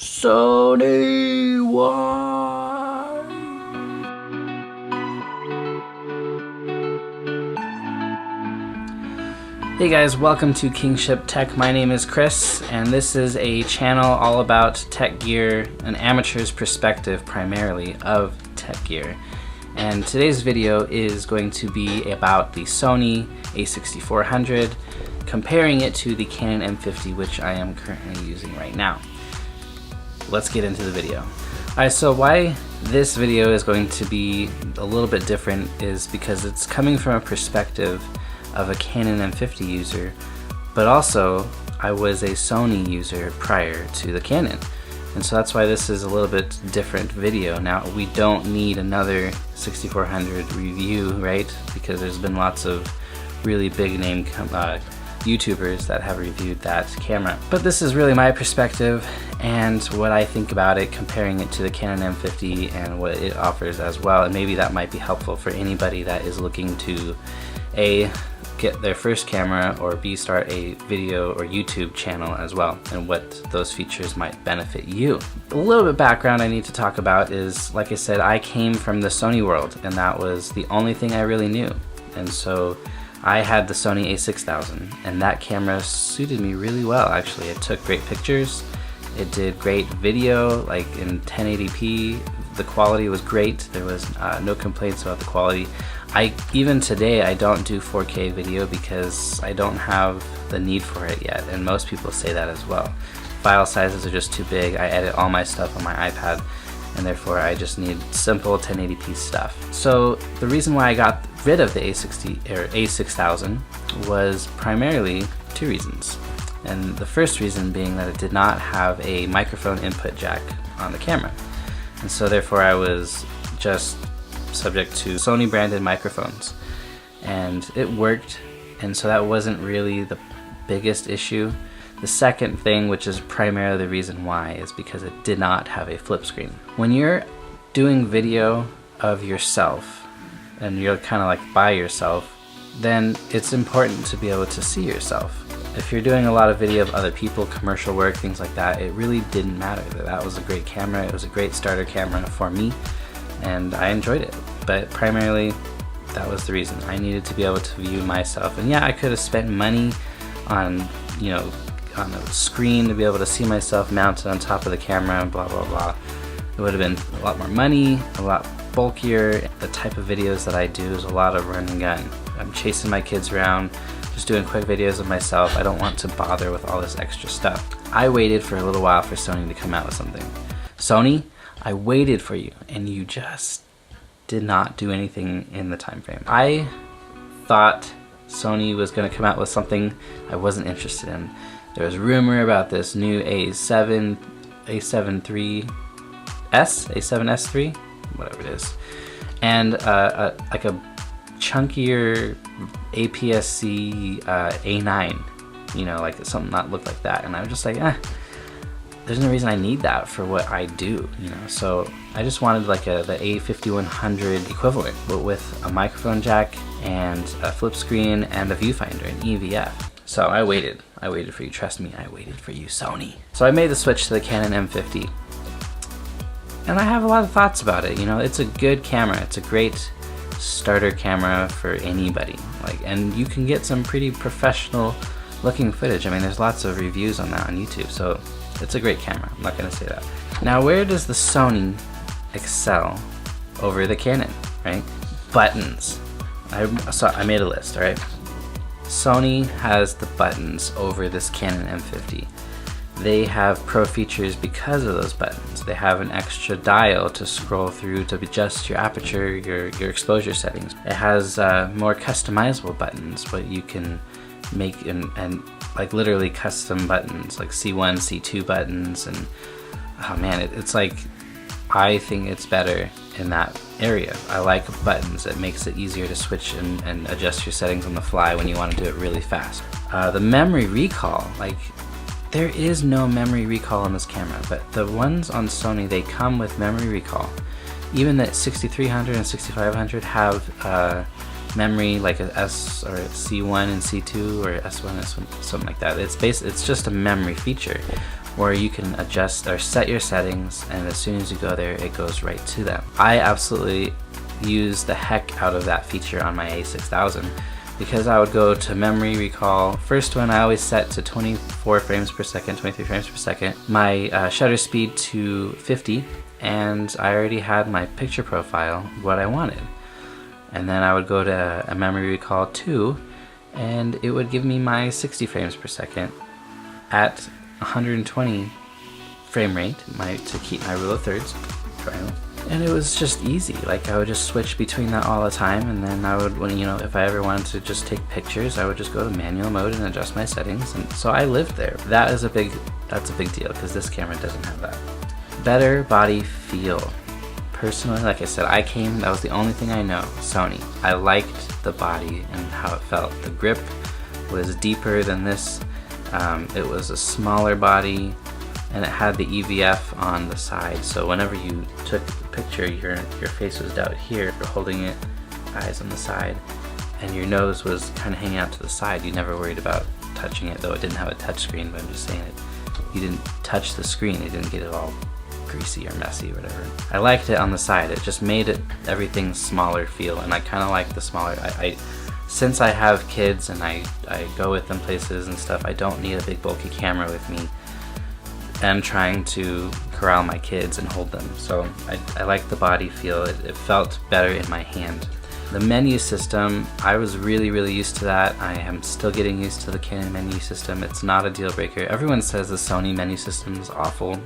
Sony, why? Hey guys, welcome to Kingship Tech. My name is Chris, and this is a channel all about tech gear, an amateur's perspective primarily of tech gear. And today's video is going to be about the Sony A6400, comparing it to the Canon M50, which I am currently using right now. Let's get into the video. Alright, so why this video is going to be a little bit different is because it's coming from a perspective of a Canon M50 user, but also I was a Sony user prior to the Canon. And so that's why this is a little bit different video. Now, we don't need another 6400 review, right? Because there's been lots of really big name YouTubers that have reviewed that camera. But this is really my perspective and what I think about it, comparing it to the Canon M50 and what it offers as well. And maybe that might be helpful for anybody that is looking to A, get their first camera, or B, start a video or YouTube channel as well, and what those features might benefit you. A little bit of background I need to talk about is, like I said, I came from the Sony world, and that was the only thing I really knew. And so I had the Sony A6000, and that camera suited me really well, actually. It took great pictures, it did great video, like in 1080p. The quality was great. There was no complaints about the quality. Even today, I don't do 4K video because I don't have the need for it yet, and most people say that as well. File sizes are just too big. I edit all my stuff on my iPad, and therefore I just need simple 1080p stuff. So the reason why I got rid of the A6000 was primarily two reasons. And the first reason being that it did not have a microphone input jack on the camera. And so therefore I was just subject to Sony branded microphones, and it worked, and so that wasn't really the biggest issue. The second thing, which is primarily the reason why, is because it did not have a flip screen. When you're doing video of yourself and you're kind of like by yourself, then it's important to be able to see yourself. If you're doing a lot of video of other people, commercial work, things like that, it really didn't matter. That was a great camera. It was a great starter camera for me, and I enjoyed it. But primarily, that was the reason. I needed to be able to view myself. And yeah, I could have spent money on, on a screen to be able to see myself mounted on top of the camera and blah, blah, blah. It would have been a lot more money, a lot bulkier. The type of videos that I do is a lot of run and gun. I'm chasing my kids around, just doing quick videos of myself. I don't want to bother with all this extra stuff. I waited for a little while for Sony to come out with something. Sony, I waited for you, and you just did not do anything in the time frame. I thought Sony was going to come out with something I wasn't interested in. There was rumor about this new A7 III, A7S3, whatever it is, and like a chunkier APS-C A9, like something that looked like that. And I was just like, there's no reason I need that for what I do, So I just wanted like the A5100 equivalent, but with a microphone jack and a flip screen and a viewfinder, an EVF. So I waited for you, trust me, I waited for you, Sony. So I made the switch to the Canon M50. And I have a lot of thoughts about it. It's a good camera. It's a great starter camera for anybody. And you can get some pretty professional looking footage. I mean, there's lots of reviews on that on YouTube, so it's a great camera. I'm not gonna say that. Now, where does the Sony excel over the Canon, right? Buttons. I made a list, all right? Sony has the buttons over this Canon M50. They have pro features because of those buttons. They have an extra dial to scroll through to adjust your aperture, your exposure settings. It has more customizable buttons, but you can make and like literally custom buttons, like C1, C2 buttons, and oh man, it's like, I think it's better in that area. I like buttons. It makes it easier to switch and adjust your settings on the fly when you want to do it really fast. The memory recall, there is no memory recall on this camera, but the ones on Sony, they come with memory recall. Even the 6300 and 6500 have memory, like a S or a C1 and C2 or S1, S1, something like that. It's just a memory feature. where you can adjust or set your settings, and as soon as you go there, it goes right to them. I absolutely use the heck out of that feature on my A6000 because I would go to memory recall. First one I always set to 24 frames per second, 23 frames per second, my shutter speed to 50, and I already had my picture profile, what I wanted. And then I would go to a memory recall 2, and it would give me my 60 frames per second at 120 frame rate to keep my rule of thirds triangle. And it was just easy. Like, I would just switch between that all the time, and then I would, when, you know, if I ever wanted to just take pictures, I would just go to manual mode and adjust my settings. And so I lived there. That's a big deal because this camera doesn't have that. Better body feel. Personally, like I said, that was the only thing I know, Sony. I liked the body and how it felt. The grip was deeper than this. It was a smaller body, and it had the EVF on the side. So whenever you took the picture, your face was out here. You're holding it, eyes on the side, and your nose was kind of hanging out to the side. You never worried about touching it, though it didn't have a touch screen, but I'm just saying it. You didn't touch the screen. You didn't get it all greasy or messy or whatever. I liked it on the side. It just made everything smaller feel, and I kind of like the smaller. Since I have kids and I go with them places and stuff, I don't need a big bulky camera with me. I'm trying to corral my kids and hold them, so I like the body feel. It felt better in my hand. The menu system, I was really used to that. I am still getting used to the Canon menu system. It's not a deal breaker. Everyone says the Sony menu system is awful.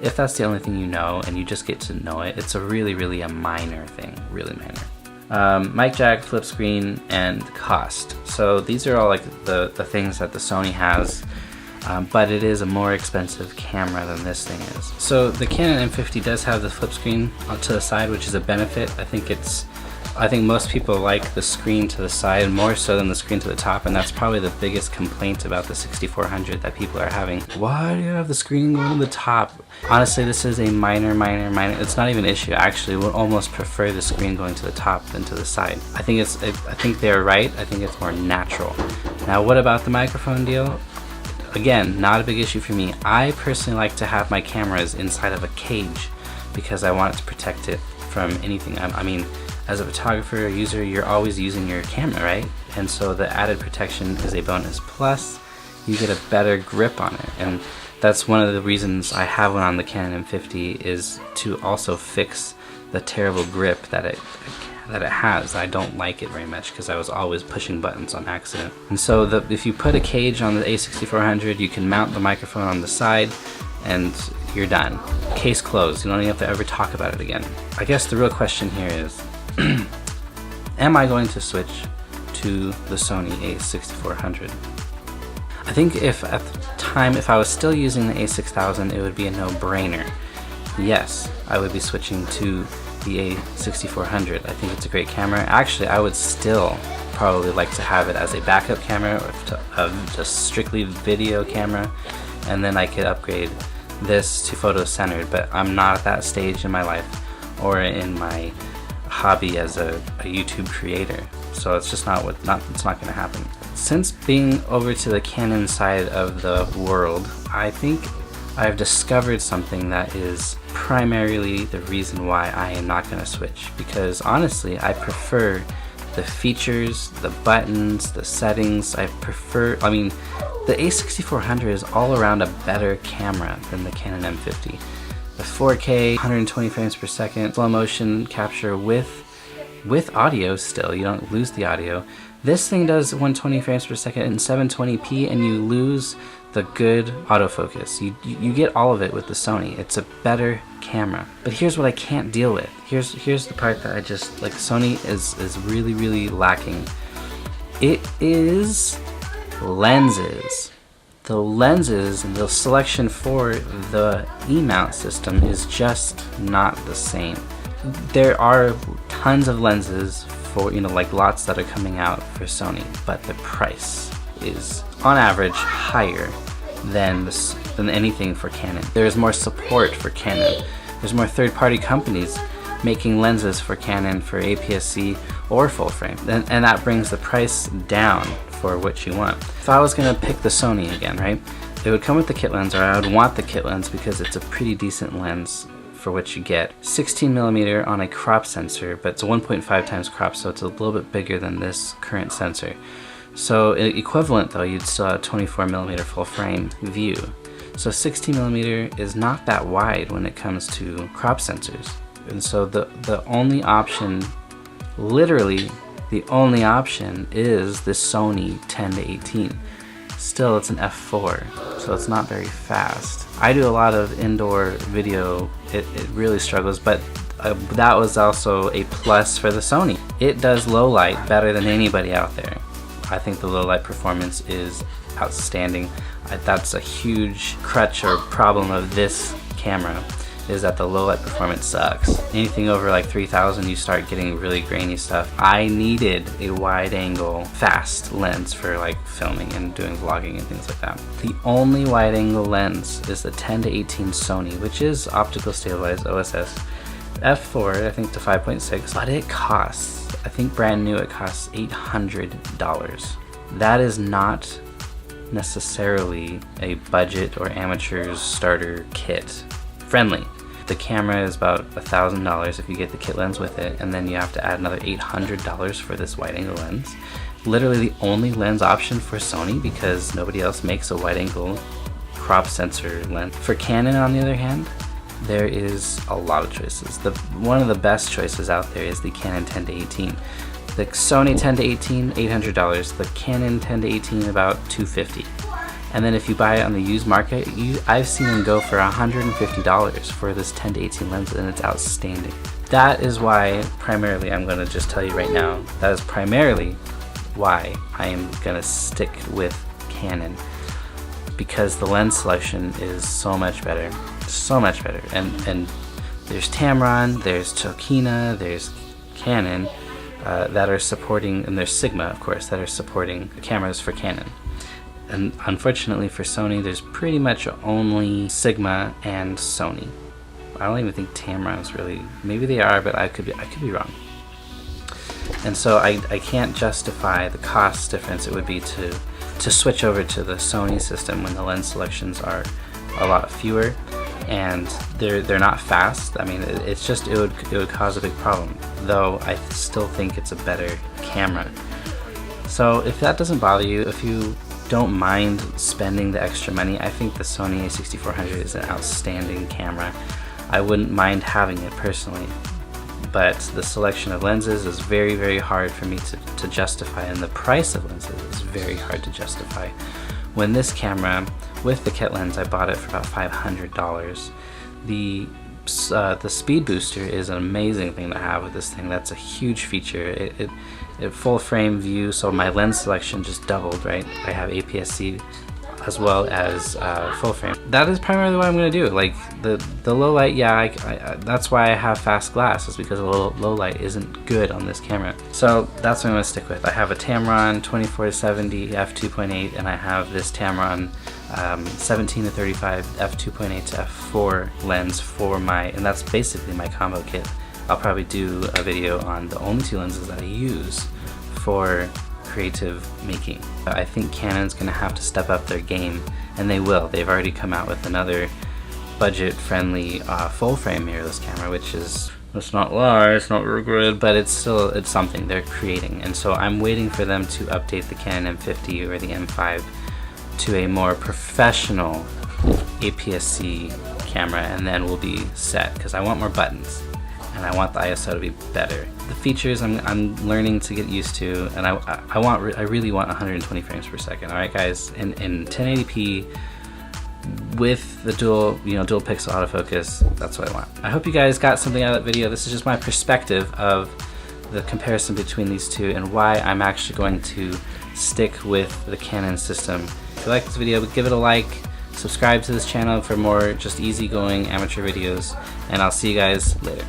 If that's the only thing you know and you just get to know it, it's a really a minor thing, really minor. Mic jack, flip screen, and cost. So these are all like the things that the Sony has, but it is a more expensive camera than this thing is. So the Canon M50 does have the flip screen to the side, which is a benefit. I think most people like the screen to the side more so than the screen to the top, and that's probably the biggest complaint about the 6400 that people are having. Why do you have the screen going to the top? Honestly, this is a minor, it's not even an issue. I actually would almost prefer the screen going to the top than to the side. I think they're right. I think it's more natural. Now, what about the microphone deal? Again, not a big issue for me. I personally like to have my cameras inside of a cage because I want it to protect it from anything. I mean, as a photographer or user, you're always using your camera, right? And so the added protection is a bonus. Plus, you get a better grip on it. And that's one of the reasons I have one on the Canon M50, is to also fix the terrible grip that it has. I don't like it very much because I was always pushing buttons on accident. And so if you put a cage on the A6400, you can mount the microphone on the side and you're done. Case closed. You don't even have to ever talk about it again. I guess the real question here is, am I going to switch to the Sony A6400? I think if I was still using the A6000, it would be a no-brainer. Yes, I would be switching to the A6400. I think it's a great camera. Actually, I would still probably like to have it as a backup camera, or just strictly video camera, and then I could upgrade this to photo-centered, but I'm not at that stage in my life or in my hobby as a YouTube creator, so it's just it's not going to happen. Since being over to the Canon side of the world, I think I've discovered something that is primarily the reason why I am not going to switch, because honestly I prefer the features, the buttons, the settings. I mean, the A6400 is all around a better camera than the Canon M50. The 4K, 120 frames per second, slow motion capture with audio still, you don't lose the audio. This thing does 120 frames per second in 720p, and you lose the good autofocus. You get all of it with the Sony. It's a better camera. But here's what I can't deal with. Here's the part that I just, like, Sony is really lacking. It is lenses. The lenses and the selection for the E-mount system is just not the same. There are tons of lenses for, like lots that are coming out for Sony, but the price is on average higher than anything for Canon. There's more support for Canon. There's more third-party companies making lenses for Canon for APS-C or full frame, and that brings the price down for what you want. If I was gonna pick the Sony again, right? It would come with the kit lens, or I would want the kit lens because it's a pretty decent lens for what you get. 16mm on a crop sensor, but it's a 1.5 times crop, so it's a little bit bigger than this current sensor. So equivalent though, you'd still have 24mm full frame view. So 16mm is not that wide when it comes to crop sensors. And so the only option, literally the only option, is the Sony 10-18. Still, it's an f4, so it's not very fast. I do a lot of indoor video. It really struggles, but that was also a plus for the Sony. It does low light better than anybody out there. I think the low light performance is outstanding. That's a huge crutch or problem of this camera, is that the low light performance sucks. Anything over like 3000, you start getting really grainy stuff. I needed a wide angle fast lens for like filming and doing vlogging and things like that. The only wide angle lens is the 10-18 Sony, which is optical stabilized OSS f4, I think, to 5.6, but it costs, I think brand new, it costs $800. That is not necessarily a budget or amateur's starter kit friendly. The camera is about $1,000 if you get the kit lens with it, and then you have to add another $800 for this wide angle lens. Literally the only lens option for Sony, because nobody else makes a wide angle crop sensor lens. For Canon, on the other hand, there is a lot of choices. One of the best choices out there is the Canon 10-18. The Sony 10-18, $800. The Canon 10-18, about $250. And then if you buy it on the used market, I've seen them go for $150 for this 10-18 lens, and it's outstanding. That is why, primarily, I'm going to just tell you right now, that is primarily why I am going to stick with Canon, because the lens selection is so much better. So much better. And there's Tamron, there's Tokina, there's Canon that are supporting, and there's Sigma, of course, that are supporting cameras for Canon. And unfortunately for Sony, there's pretty much only Sigma and Sony. I don't even think Tamron's really, maybe they are, but I could be wrong. And so I can't justify the cost difference it would be to switch over to the Sony system when the lens selections are a lot fewer and they're not fast. I mean, it's just, it would cause a big problem, though I still think it's a better camera. So if that doesn't bother you, if you don't mind spending the extra money, I think the Sony A6400 is an outstanding camera. I wouldn't mind having it personally, but the selection of lenses is very, very hard for me to justify, and the price of lenses is very hard to justify. When this camera, with the kit lens, I bought it for about $500. The speed booster is an amazing thing to have with this thing. That's a huge feature. It full frame view, so my lens selection just doubled, right? I have APS-C as well as full frame. That is primarily what I'm going to do. Like the low light, yeah, that's why I have fast glass, is because the low light isn't good on this camera. So that's what I'm going to stick with. I have a Tamron 24-70 f2.8, and I have this Tamron 17-35 f2.8 to f4 lens for my, and that's basically my combo kit. I'll probably do a video on the only two lenses that I use for creative making. I think Canon's gonna have to step up their game, and they will. They've already come out with another budget-friendly full frame mirrorless camera, which is, it's not large, it's not real good, but it's something they're creating. And so I'm waiting for them to update the Canon M50 or the M5 to a more professional APS-C camera, and then we'll be set, because I want more buttons and I want the ISO to be better. The features I'm learning to get used to, and I really want 120 frames per second. All right, guys, in 1080p with the dual pixel autofocus, that's what I want. I hope you guys got something out of that video. This is just my perspective of the comparison between these two and why I'm actually going to stick with the Canon system. If you like this video, give it a like, subscribe to this channel for more just easygoing amateur videos, and I'll see you guys later.